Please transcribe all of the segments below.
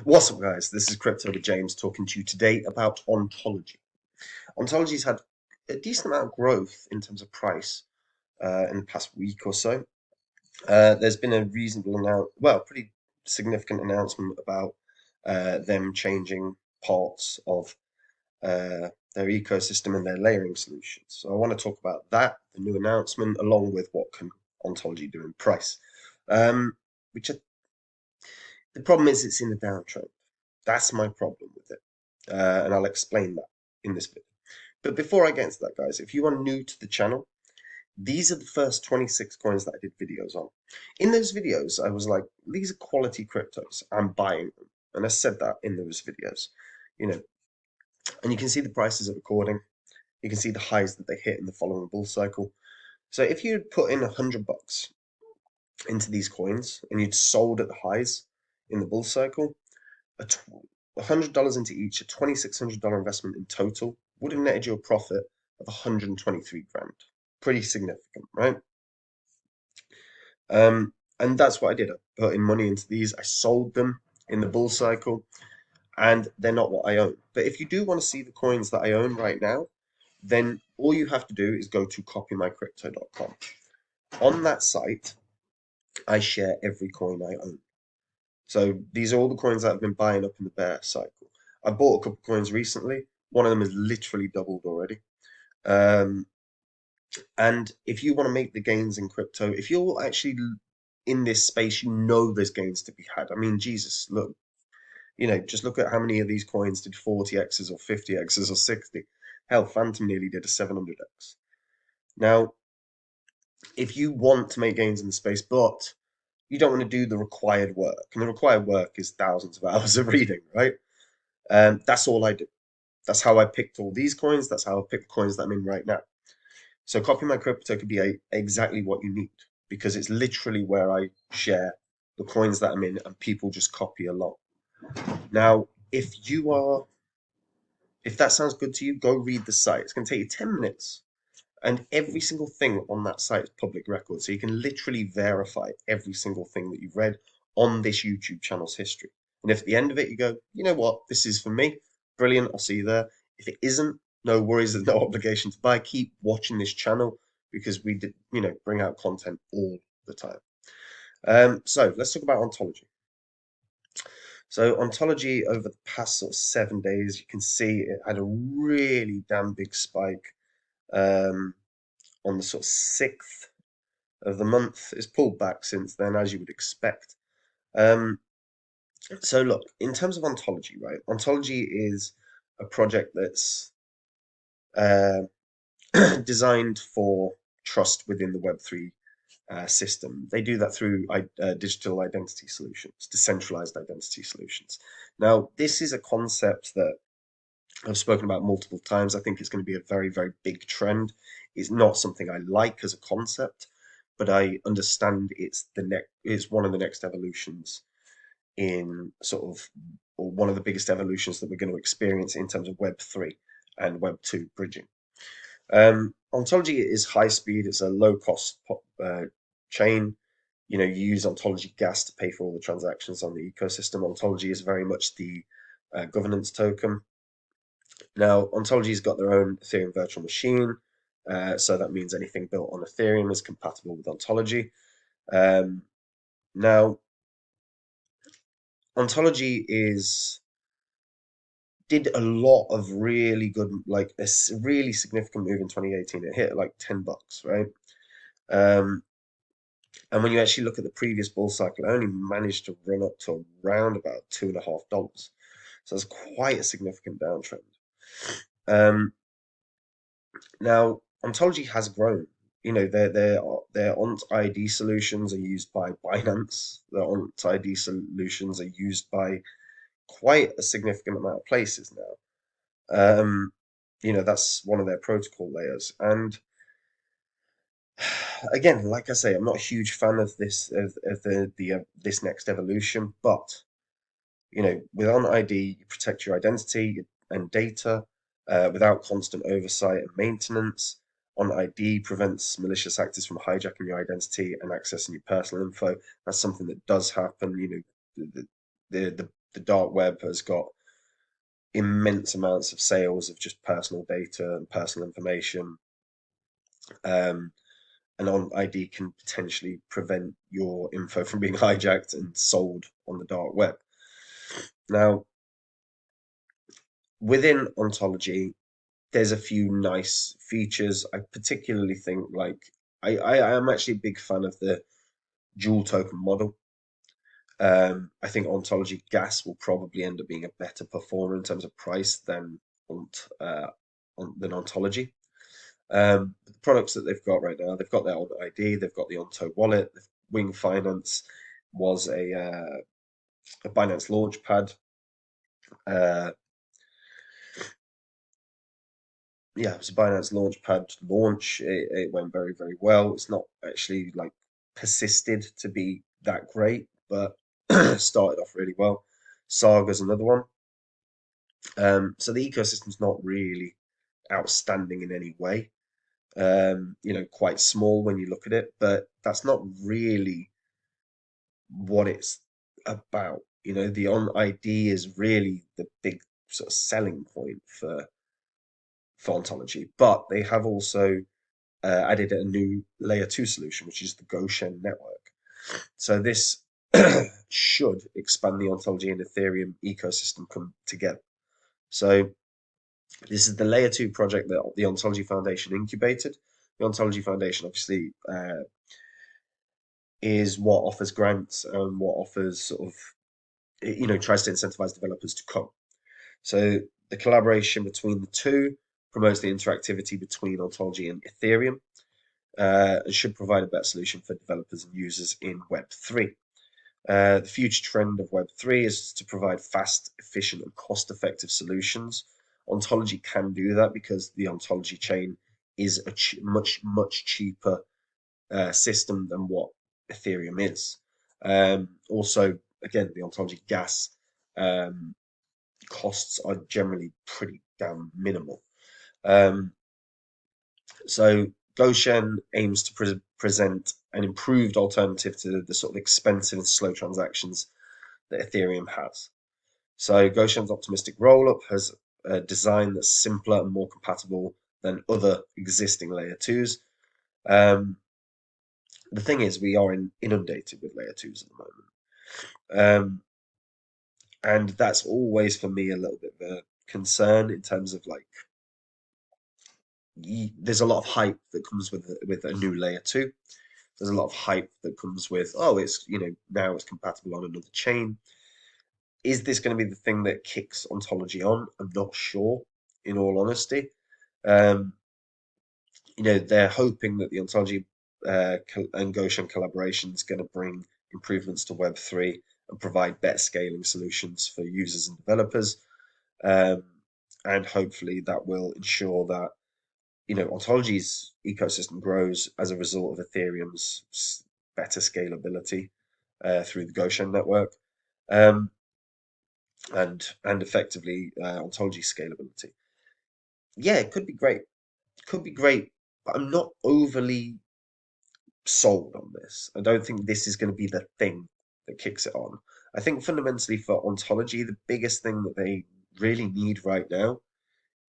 What's up, guys? This is Crypto with James talking to you today about Ontology. Ontology's had a decent amount of growth in terms of price in the past week or so. There's been a pretty significant announcement about them changing parts of their ecosystem and their layering solutions. So I want to talk about that, the new announcement, along with what can Ontology do in price. Um, which The problem is it's in a downtrend. That's my problem with it. And I'll explain that in this video. But before I get into that, guys, if you are new to the channel, these are the first 26 coins that I did videos on. In those videos, I was like, these are quality cryptos. I'm buying them. And I said that in those videos. You know, and you can see the prices are recording. You can see the highs that they hit in the following bull cycle. So if you'd put in $100 into these coins and you'd sold at the highs in the bull cycle, $100 into each, a $2,600 investment in total, would have netted you a profit of 123 grand. Pretty significant, right? And that's what I did. I put in money into these. I sold them in the bull cycle, and they're not what I own. But if you do want to see the coins that I own right now, then all you have to do is go to copymycrypto.com. On that site, I share every coin I own. So these are all the coins that I've been buying up in the bear cycle. I bought a couple of coins recently. One of them has literally doubled already. Um, and if you want to make the gains in crypto, if you're actually in this space, you know there's gains to be had. I mean, Jesus, look, just look at how many of these coins did 40x's or 50x's or 60. Hell, Phantom nearly did a 700x. Now, if you want to make gains in the space, but you don't want to do the required work, and the required work is thousands of hours of reading, right? That's all I do. That's how I picked all these coins. That's how I picked the coins that I'm in right now. So Copy My Crypto could be exactly what you need because it's literally where I share the coins that I'm in and people just copy along. Now, if that sounds good to you, go read the site. It's going to take you 10 minutes. And every single thing on that site is public record. So you can literally verify every single thing that you've read on this YouTube channel's history. And if at the end of it you go, you know what, this is for me, brilliant, I'll see you there. If it isn't, no worries, there's no obligation to buy. Keep watching this channel because we did, bring out content all the time. So let's talk about ontology. So ontology over the past sort of 7 days, you can see it had a really damn big spike um, on the sort of 6th of the month. It's pulled back since then, as you would expect. Um, so look, in terms of ontology, right? Ontology is a project that's uh, designed for trust within the Web3 system. They do that through digital identity solutions, decentralized identity solutions. Now, this is a concept that I've spoken about multiple times. I think it's going to be a very, very big trend. It's not something I like as a concept, but I understand it's one of the next evolutions in or one of the biggest evolutions that we're going to experience in terms of Web3 and Web2 bridging. Ontology is high speed. It's a low cost chain. You use Ontology gas to pay for all the transactions on the ecosystem. Ontology is very much the governance token. Now, Ontology's got their own Ethereum virtual machine, so that means anything built on Ethereum is compatible with Ontology. Now, Ontology did a lot of really good, like a really significant move in 2018. It hit like $10, right? Um, and when you actually look at the previous bull cycle, it only managed to run up to around about $2.50. So it's quite a significant downtrend. Um, Now, Ontology has grown. Their ONT ID solutions are used by Binance. Their ONT ID solutions are used by quite a significant amount of places now. That's one of their protocol layers. And again, like I say, I'm not a huge fan of this next evolution, but with ONT ID, you protect your identity and data without constant oversight and maintenance. ONT ID prevents malicious actors from hijacking your identity and accessing your personal info. That's something that does happen. The the dark web has got immense amounts of sales of just personal data and personal information. Um, and ONT ID can potentially prevent your info from being hijacked and sold on the dark web. Now, within Ontology, there's a few nice features. I particularly think I am actually a big fan of the dual token model. I think Ontology Gas will probably end up being a better performer in terms of price than Ontology. The products that they've got right now, they've got their ONT ID, they've got the Onto wallet. Wing Finance was a Binance Launchpad. Uh, yeah, it was a Binance Launchpad launch. It went very, very well. It's not actually like persisted to be that great, but started off really well. Saga's another one. So the ecosystem's not really outstanding in any way. Quite small when you look at it, but that's not really what it's about. The on ID is really the big sort of selling point for ontology, but they have also added a new layer 2 solution, which is the Goshen network. So this should expand the ontology and Ethereum ecosystem come together. So this is the layer 2 project that the Ontology Foundation incubated. The Ontology Foundation obviously is what offers grants and what offers sort of, tries to incentivize developers to code. So the collaboration between the two promotes the interactivity between Ontology and Ethereum, and should provide a better solution for developers and users in Web3. The future trend of Web3 is to provide fast, efficient, and cost-effective solutions. Ontology can do that because the Ontology chain is a much, much cheaper system than what Ethereum is. Also, again, the Ontology gas um, costs are generally pretty damn minimal. Um, so Goshen aims to present an improved alternative to the sort of expensive and slow transactions that Ethereum has. So Goshen's optimistic rollup has a design that's simpler and more compatible than other existing layer twos. Um, the thing is, we are inundated with layer twos at the moment, and that's always for me a little bit of a concern in terms of like there's a lot of hype that comes with a new layer two. There's a lot of hype that comes with, oh, it's now it's compatible on another chain. Is this going to be the thing that kicks ontology on? I'm not sure, in all honesty. Um, they're hoping that the ontology and Goshen collaboration is going to bring improvements to Web3 and provide better scaling solutions for users and developers. Um, and hopefully that will ensure that ontology's ecosystem grows as a result of Ethereum's better scalability through the Goshen network, um, and effectively ontology scalability. Yeah, it could be great. Could be great, but I'm not overly sold on this. I don't think this is going to be the thing that kicks it on. I think fundamentally for ontology, the biggest thing that they really need right now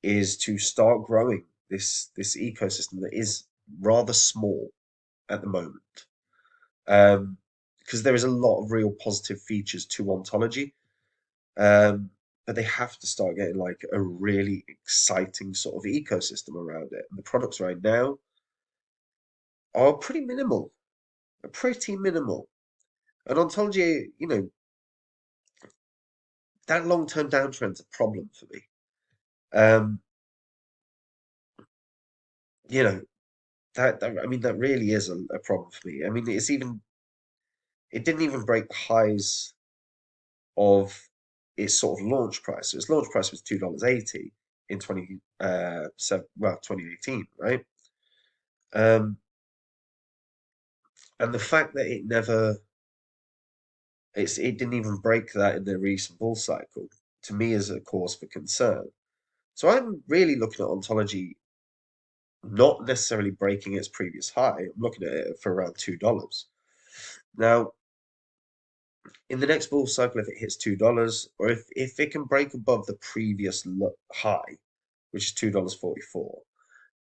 is to start growing this ecosystem that is rather small at the moment. Because there is a lot of real positive features to ontology, um, but they have to start getting like a really exciting sort of ecosystem around it. And the products right now are pretty minimal, are pretty minimal. And ontology, that long-term downtrend's a problem for me. Um, you know, I mean, that really is a problem for me. I mean, it didn't even break the highs of its sort of launch price. So its launch price was $2.80 in 2018, right? Um, and the fact that it didn't even break that in the recent bull cycle, to me is a cause for concern. So I'm really looking at ontology not necessarily breaking its previous high. I'm looking at it for around $2. Now, In the next bull cycle, if it hits $2, or if it can break above the previous high, which is $2.44,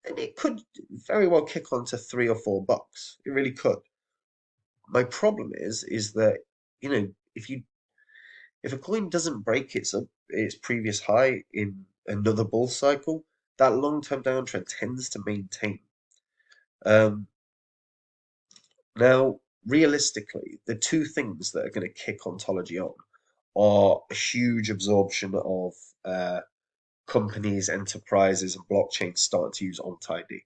then it could very well kick on to $3 or $4. It really could. My problem is that, if a coin doesn't break its previous high in another bull cycle, that long-term downtrend tends to maintain. Um, Now, realistically, the two things that are going to kick ontology on are a huge absorption of companies, enterprises, and blockchains starting to use ONT ID.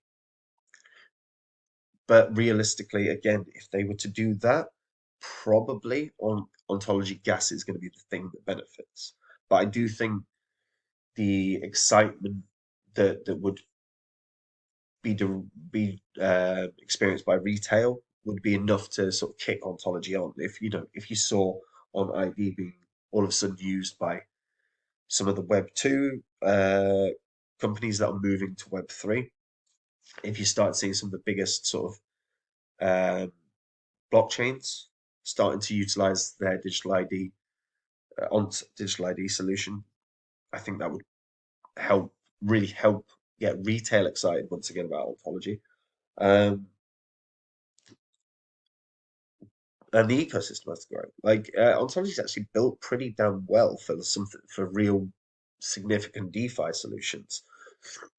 But realistically, again, if they were to do that, probably ontology gas is going to be the thing that benefits. But I do think the excitement that would be experienced by retail would be enough to sort of kick ontology on. If you saw on ID being all of a sudden used by some of the Web 2 companies that are moving to Web 3, if you start seeing some of the biggest sort of blockchains starting to utilize their digital ID ONT digital ID solution, I think that would really help get retail excited once again about ontology. Um, and the ecosystem has to grow. Like Ontology is actually built pretty damn well for real significant DeFi solutions.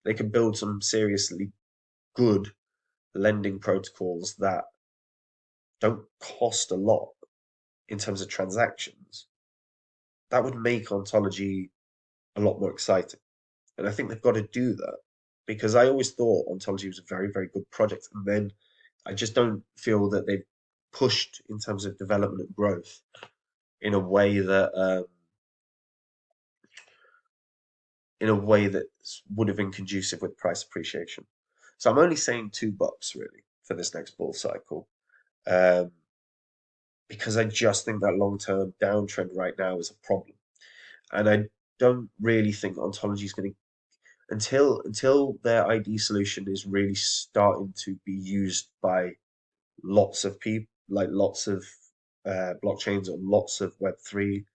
They can build some seriously good lending protocols that don't cost a lot in terms of transactions. That would make Ontology a lot more exciting. And I think they've got to do that because I always thought Ontology was a very, very good project. And then I just don't feel that they've pushed in terms of development and growth in a way that would have been conducive with price appreciation. So I'm only saying $2 really for this next bull cycle, um, because I just think that long-term downtrend right now is a problem, and I don't really think Ontology is going to until their ID solution is really starting to be used by lots of people, like lots of blockchains or lots of Web 3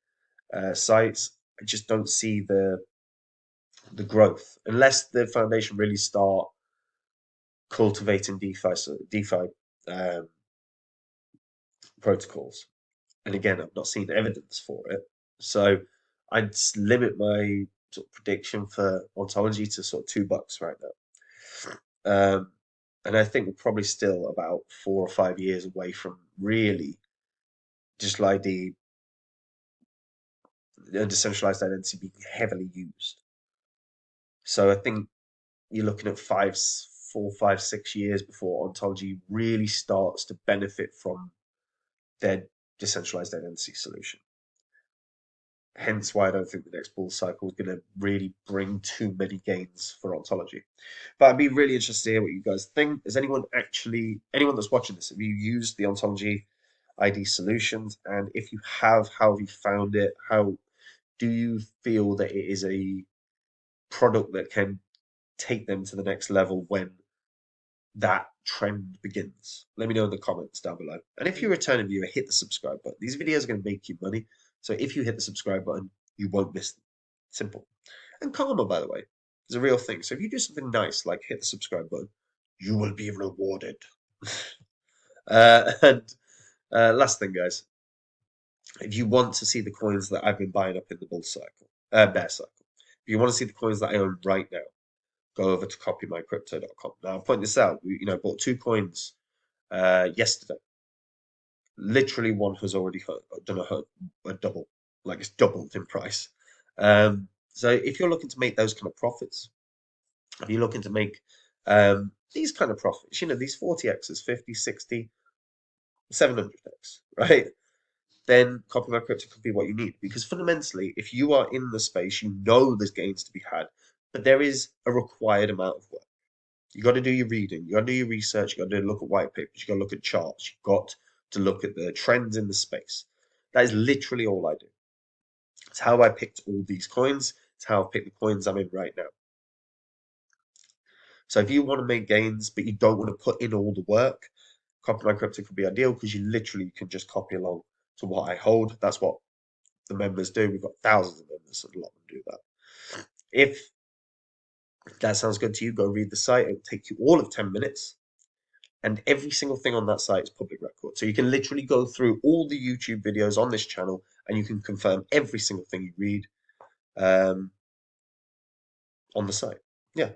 sites. I just don't see the growth unless the foundation really start cultivating DeFi um, protocols. And again, I've not seen evidence for it, so I'd limit my sort of prediction for ontology to sort of $2 right now. And I think we're probably still about 4 or 5 years away from really digital ID and decentralized identity being heavily used. So I think you're looking at 4, 5, 6 years before ontology really starts to benefit from their decentralized identity solution. Hence why I don't think the next bull cycle is going to really bring too many gains for ontology. But I'd be really interested to hear what you guys think. Is anyone that's watching this, have you used the ontology ID solutions? And if you how have you found it? How do you feel that it is a product that can take them to the next level when that trend begins? Let me know in the comments down below. And if you're a returning viewer, hit the subscribe button. These videos are going to make you money. So if you hit the subscribe button, you won't miss them. Simple. And karma, by the way, is a real thing. So if you do something nice, like hit the subscribe button, you will be rewarded. And last thing, guys, if you want to see the coins that I've been buying up in the bear cycle, if you want to see the coins that I own right now, go over to copymycrypto.com. Now, I'll point this out. I bought 2 coins yesterday. Literally, one has already done a double, like it's doubled in price. So if you're looking to make those kind of profits, if you're looking to make these kind of profits, these 40x's, 50, 60, 700x, right? Then Copy My Crypto could be what you need. Because fundamentally, if you are in the space, you know there's gains to be had, but there is a required amount of work. You got to do your reading, you got to do your research, you got to look at white papers, you got to look at charts, you've got to look at the trends in the space. That is literally all I do. It's how I picked all these coins. It's how I picked the coins I'm in right now. So if you want to make gains, but you don't want to put in all the work, Copy My Crypto could be ideal because you literally can just copy along to what I hold. That's what the members do. We've got thousands of members, and a lot of them do that. If that sounds good to you, go read the site. It will take you all of 10 minutes. And every single thing on that site is public record. So you can literally go through all the YouTube videos on this channel and you can confirm every single thing you read um, on the site. Yeah.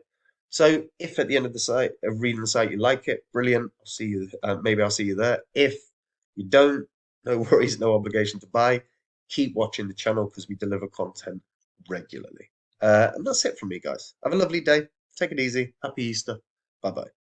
So if at the end of the site, of reading the site, you like it, brilliant. I'll see you. Maybe I'll see you there. If you don't, no worries, no obligation to buy. Keep watching the channel because we deliver content regularly. And that's it from me, guys. Have a lovely day. Take it easy. Happy Easter. Bye bye.